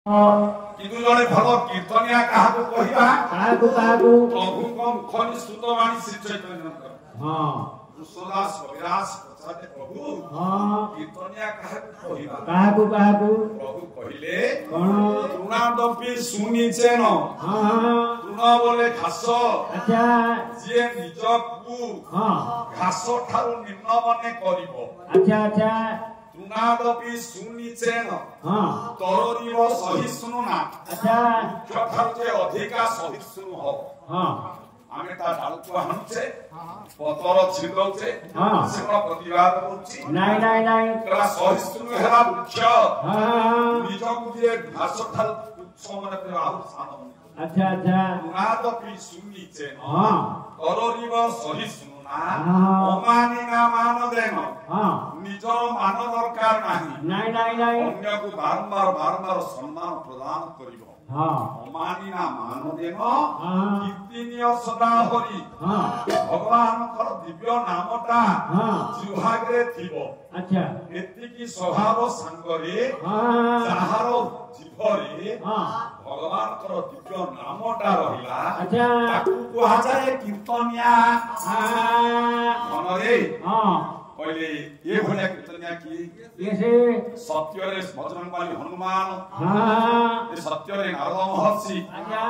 किंतु जड़े भल कीर्तनिया काहाको कहिबा काहाको काहाको प्रभु कम खनि सुतवाणी श्री चैतन्य हां कृष्णदास कविराज पछाते प्रभु हां कीर्तनिया काहाको कहिबा काहाको प्रभु कहिले कोन तृणादपि सुनिचेन हां तृण बोले घास अच्छा जे निजकु हां घास ठारु निम्न मने करिवो अच्छा अच्छा तृणादपि सुनिचेन हां तरोरिव सहिष्णुना अच्छा ठारु जे अधिका सहिष्णु हो हां आमे ता डालको हानुचे पतर छिदौचे हां सेवा प्रतिवाद करूची नाही कला सहिष्णु हेला मुख्य हां निजकु जे घास ठारु समने प्रभाव साधन अच्छा अच्छा तृणादपि सुनिचेन हां तरोरिव सहिष्णुना हां मान देन हां निजर मान दरकार नाही नाही अन्य को बारंबार सम्मान प्रदान करिवो हां अमानिना मान देन हां कीर्तनीय सदा हरि हां भगवान कर दिव्य नामटा हां जिह्वाग्रे थिबो अच्छा एति की स्वभाव संगरे हां जाहार जिभरे हां भगवान कर दिव्य नामटा रहिला अच्छा ताकू कुहा जाय कीर्तनिया हां मनरे हां पहिले ये भले कीर्तनिया की येसे सत्य रे बजरंगबली हनुमान हां ये सत्य रे नारद महर्षि अच्छा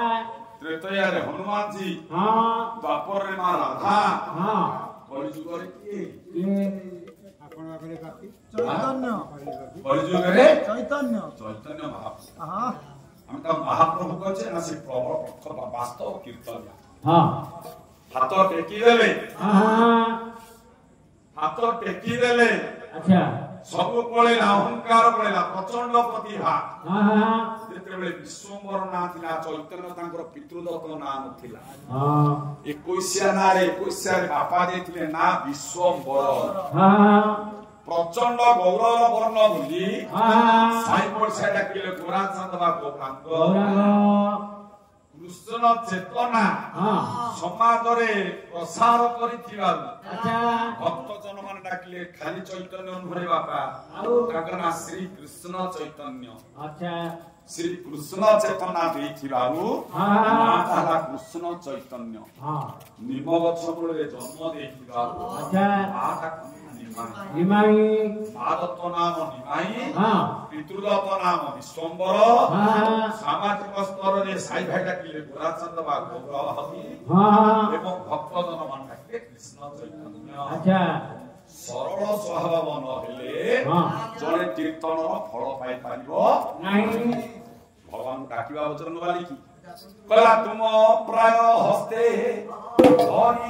त्रेतया रे हनुमान जी हां द्वापर रे मां राधा हां कलिजुग रे की ये आपण आगरे काकी चैतन्य कलिजुग रे चैतन्य चैतन्य महाप्रभु हां हम का महाप्रभु कहछे ना से प्रभु प्रथम वास्तव कीर्तनिया हां हाथ टेकी देले हां हाथ टेकी देले अच्छा सब कोले अहंकार पड़ेला प्रचंड प्रतिभा हां जेतेबेले विश्वम्बर ना थिला चैतन्य तांकर पितृदत्त ना नथिला हां 21 ना रे 21 रे बापा देथिले ना विश्वम्बर हां प्रचंड गौरव वर्ण बुली हां साई पड़सा डाकिले गोरा चंदवा गोपांग गौरांग कृष्ण चेतना हां समाज रे प्रसार करिथिबार अच्छा भक्त जन मान डाकिले खाली चैतन्य नुरे बापा आउ ताकर ना श्री कृष्ण चैतन्य अच्छा श्री कृष्ण चेतना देथिबारु हां ताला कृष्ण चैतन्य हां निम गछ मूले जन्म देथिबारु अच्छा आटा निमाई मादत्त नाम निमाई हां पितृदत्त नाम विश्वम्बर हां सामाजिक स्तर रे साई भाई डाकिले गोराचंद बा गौरहरि हां एवं भक्त जन मान डाकिले कृष्ण चैतन्य अच्छा सरल स्वभाव नहेले हां जने कीर्तन फल पाई पारिबो नहीं भगवान डाकिबा बचन वाली की कला तुम प्राय हस्ते हरि